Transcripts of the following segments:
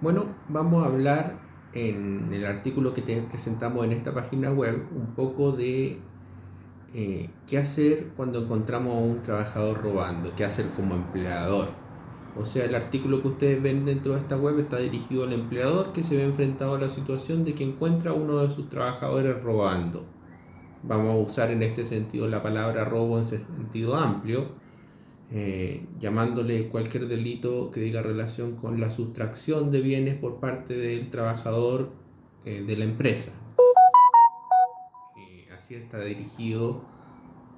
Bueno, vamos a hablar en el artículo que te presentamos en esta página web un poco de qué hacer cuando encontramos a un trabajador robando, qué hacer como empleador. O sea, el artículo que ustedes ven dentro de esta web está dirigido al empleador que se ve enfrentado a la situación de que encuentra a uno de sus trabajadores robando. Vamos a usar en este sentido la palabra robo en sentido amplio, llamándole cualquier delito que diga relación con la sustracción de bienes por parte del trabajador de la empresa. Así está dirigido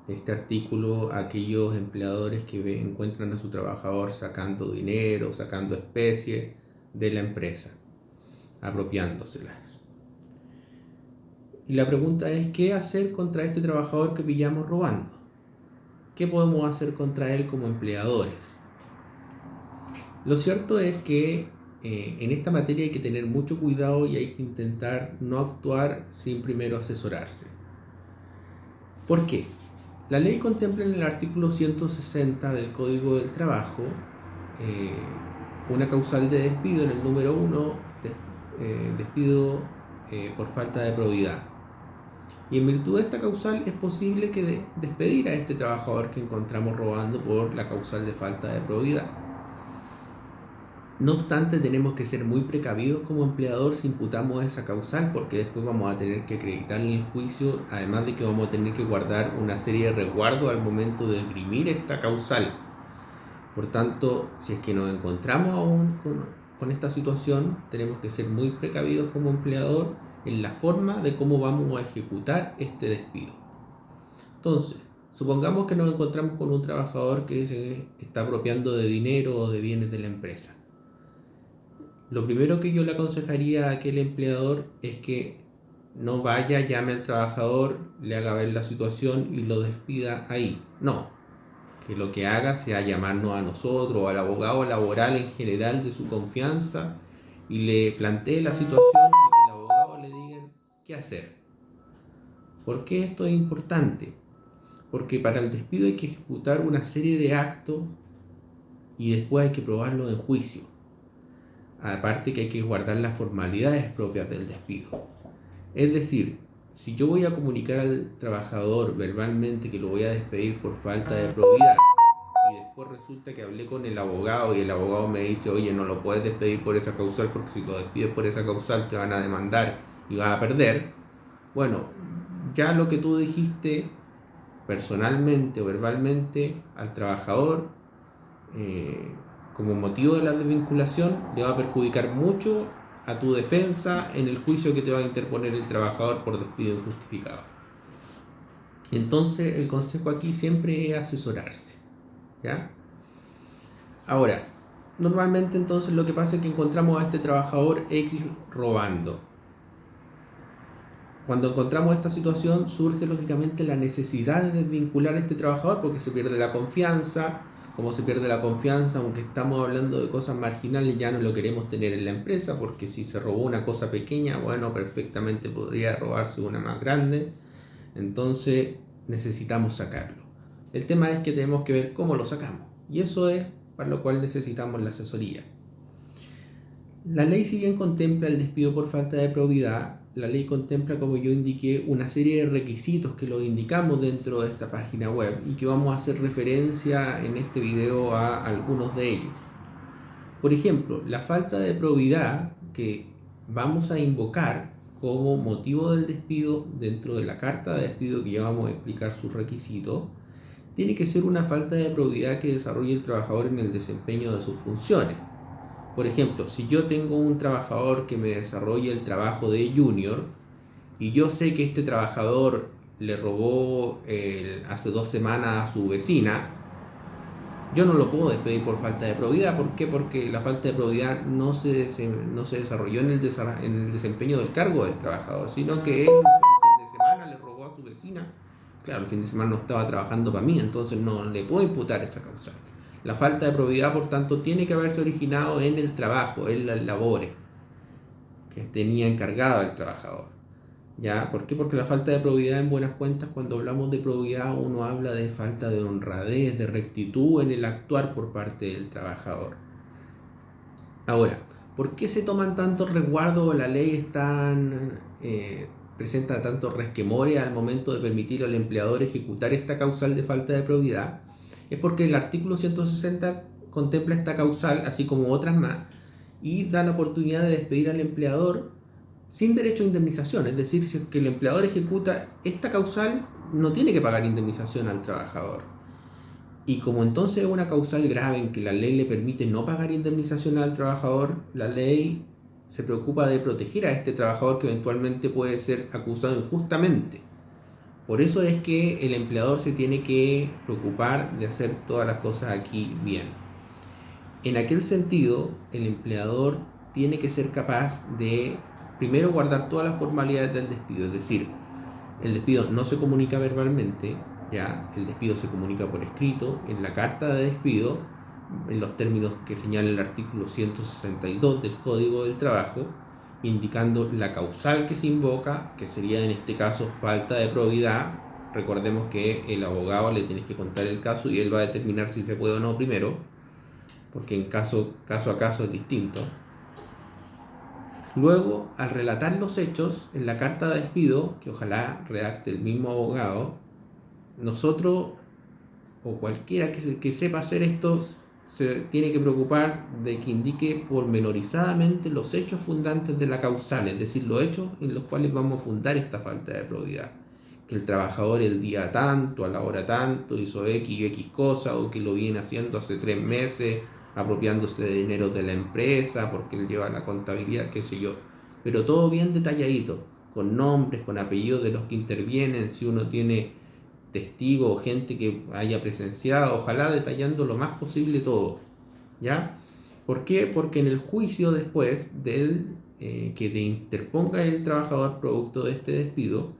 este artículo a aquellos empleadores que encuentran a su trabajador sacando dinero, sacando especies de la empresa, apropiándoselas. Y la pregunta es, ¿qué hacer contra este trabajador que pillamos robando? ¿Qué podemos hacer contra él como empleadores? Lo cierto es que en esta materia hay que tener mucho cuidado y hay que intentar no actuar sin primero asesorarse. ¿Por qué? La ley contempla en el artículo 160 del Código del Trabajo eh, una causal de despido en el número 1, despido por falta de probidad. Y en virtud de esta causal es posible que despedir a este trabajador que encontramos robando por la causal de falta de probidad. No obstante, tenemos que ser muy precavidos como empleador si imputamos esa causal, porque después vamos a tener que acreditar en el juicio, además de que vamos a tener que guardar una serie de resguardos al momento de esgrimir esta causal. Por tanto, si es que nos encontramos aún con esta situación, tenemos que ser muy precavidos como empleador en la forma de cómo vamos a ejecutar este despido. Entonces, supongamos que nos encontramos con un trabajador que se está apropiando de dinero o de bienes de la empresa. Lo primero que yo le aconsejaría a aquel empleador es que no vaya, llame al trabajador, le haga ver la situación y lo despida ahí. No, que lo que haga sea llamarnos a nosotros o al abogado laboral en general de su confianza y le plantee la situación y que el abogado le diga qué hacer. ¿Por qué esto es importante? Porque para el despido hay que ejecutar una serie de actos y después hay que probarlo en juicio. Aparte que hay que guardar las formalidades propias del despido. Es decir, si yo voy a comunicar al trabajador verbalmente que lo voy a despedir por falta de probidad y después resulta que hablé con el abogado y el abogado me dice, oye, no lo puedes despedir por esa causal porque si lo despides por esa causal te van a demandar y vas a perder, bueno, ya lo que tú dijiste personalmente o verbalmente al trabajador eh, como motivo de la desvinculación le va a perjudicar mucho a tu defensa en el juicio que te va a interponer el trabajador por despido injustificado. Entonces el consejo aquí siempre es asesorarse, ¿ya? Ahora, normalmente entonces lo que pasa es que encontramos a este trabajador X robando. Cuando encontramos esta situación surge lógicamente la necesidad de desvincular a este trabajador porque se pierde la confianza. Como se pierde la confianza, aunque estamos hablando de cosas marginales, ya no lo queremos tener en la empresa porque si se robó una cosa pequeña, bueno, perfectamente podría robarse una más grande. Entonces necesitamos sacarlo. El tema es que tenemos que ver cómo lo sacamos y eso es para lo cual necesitamos la asesoría. La ley, si bien contempla el despido por falta de probidad, la ley contempla, como yo indiqué, una serie de requisitos que los indicamos dentro de esta página web y que vamos a hacer referencia en este video a algunos de ellos. Por ejemplo, la falta de probidad que vamos a invocar como motivo del despido dentro de la carta de despido que ya vamos a explicar sus requisitos, tiene que ser una falta de probidad que desarrolle el trabajador en el desempeño de sus funciones. Por ejemplo, si yo tengo un trabajador que me desarrolla el trabajo de junior y yo sé que este trabajador le robó hace 2 semanas a su vecina, yo no lo puedo despedir por falta de probidad. ¿Por qué? Porque la falta de probidad no se desarrolló en el desempeño del cargo del trabajador, sino que él el fin de semana le robó a su vecina. Claro, el fin de semana no estaba trabajando para mí, entonces no le puedo imputar esa causa. La falta de probidad, por tanto, tiene que haberse originado en el trabajo, en las labores que tenía encargado el trabajador. ¿Ya? ¿Por qué? Porque la falta de probidad en buenas cuentas, cuando hablamos de probidad, uno habla de falta de honradez, de rectitud en el actuar por parte del trabajador. Ahora, ¿Por qué se toman tantos resguardos o la ley es tan, presenta tantos resquemores al momento de permitir al empleador ejecutar esta causal de falta de probidad? Es porque el artículo 160 contempla esta causal, así como otras más, y da la oportunidad de despedir al empleador sin derecho a indemnización. Es decir, si que el empleador ejecuta esta causal, no tiene que pagar indemnización al trabajador. Y como entonces es una causal grave en que la ley le permite no pagar indemnización al trabajador, la ley se preocupa de proteger a este trabajador que eventualmente puede ser acusado injustamente. Por eso es que el empleador se tiene que preocupar de hacer todas las cosas aquí bien. En aquel sentido, el empleador tiene que ser capaz de, primero, guardar todas las formalidades del despido. Es decir, el despido no se comunica verbalmente, ya, el despido se comunica por escrito, en la carta de despido, en los términos que señala el artículo 162 del Código del Trabajo, indicando la causal que se invoca, que sería en este caso falta de probidad. Recordemos que el abogado le tienes que contar el caso y él va a determinar si se puede o no primero, porque en caso a caso es distinto. Luego, al relatar los hechos en la carta de despido, que ojalá redacte el mismo abogado, nosotros o cualquiera que sepa hacer esto se tiene que preocupar de que indique pormenorizadamente los hechos fundantes de la causal, es decir, los hechos en los cuales vamos a fundar esta falta de probidad. Que el trabajador el día tanto, a la hora tanto, hizo X y X cosa, o que lo viene haciendo hace 3 meses, apropiándose de dinero de la empresa, porque él lleva la contabilidad, qué sé yo. Pero todo bien detalladito, con nombres, con apellidos de los que intervienen, si uno tiene testigos o gente que haya presenciado, ojalá detallando lo más posible todo, ¿ya? ¿Por qué? Porque en el juicio después del que te interponga el trabajador producto de este despido,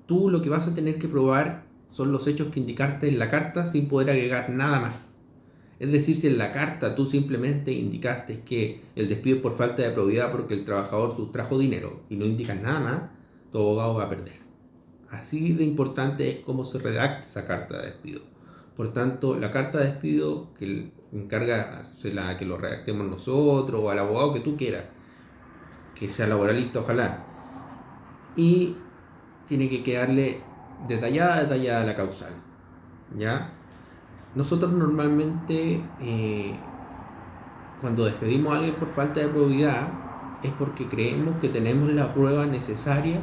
tú lo que vas a tener que probar son los hechos que indicaste en la carta sin poder agregar nada más. Es decir, si en la carta tú simplemente indicaste que el despido es por falta de probidad porque el trabajador sustrajo dinero y no indicas nada más, tu abogado va a perder. Así de importante es cómo se redacta esa carta de despido. Por tanto, la carta de despido que encarga que lo redactemos nosotros o al abogado que tú quieras, que sea laboralista, ojalá. Y tiene que quedarle detallada la causal, ¿ya? Nosotros normalmente cuando despedimos a alguien por falta de probidad es porque creemos que tenemos la prueba necesaria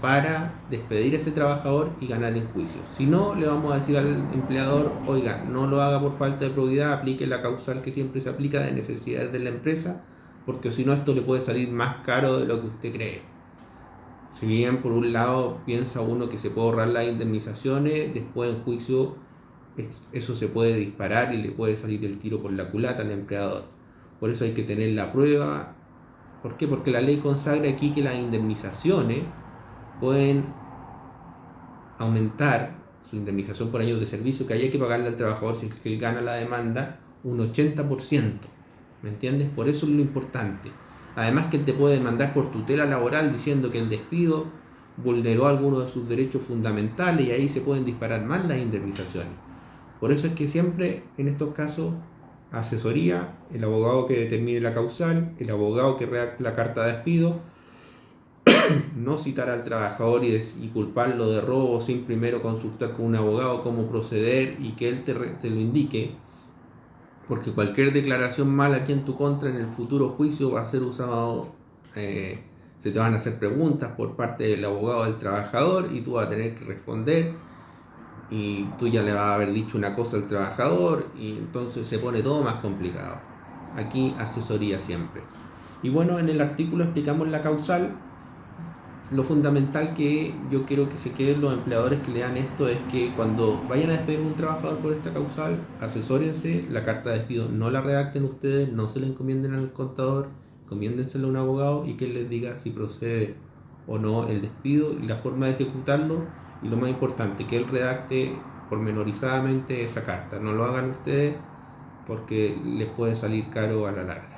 para despedir a ese trabajador y ganar en juicio. Si no, le vamos a decir al empleador, oiga, no lo haga por falta de probidad, aplique la causal que siempre se aplica de necesidades de la empresa, porque si no esto le puede salir más caro de lo que usted cree. Si bien por un lado piensa uno que se puede ahorrar las indemnizaciones, después en juicio eso se puede disparar y le puede salir el tiro por la culata al empleador. Por eso hay que tener la prueba. ¿Por qué? Porque la ley consagra aquí que las indemnizaciones pueden aumentar su indemnización por años de servicio que haya que pagarle al trabajador si es que él gana la demanda un 80%. ¿Me entiendes? Por eso es lo importante. Además que él te puede demandar por tutela laboral diciendo que el despido vulneró algunos de sus derechos fundamentales y ahí se pueden disparar más las indemnizaciones. Por eso es que siempre en estos casos asesoría, el abogado que determine la causal, el abogado que redacte la carta de despido, no citar al trabajador y culparlo de robo sin primero consultar con un abogado cómo proceder y que él te lo indique, porque cualquier declaración mala aquí en tu contra en el futuro juicio va a ser usado, se te van a hacer preguntas por parte del abogado del trabajador y tú vas a tener que responder y tú ya le vas a haber dicho una cosa al trabajador y entonces se pone todo más complicado. Aquí asesoría siempre. Y bueno, en el artículo explicamos la causal. Lo fundamental que yo quiero que se queden los empleadores que lean esto es que cuando vayan a despedir a un trabajador por esta causal, asesórense, la carta de despido no la redacten ustedes, no se la encomienden al contador, encomiéndensela a un abogado y que él les diga si procede o no el despido y la forma de ejecutarlo, y lo más importante, que él redacte pormenorizadamente esa carta, no lo hagan ustedes porque les puede salir caro a la larga.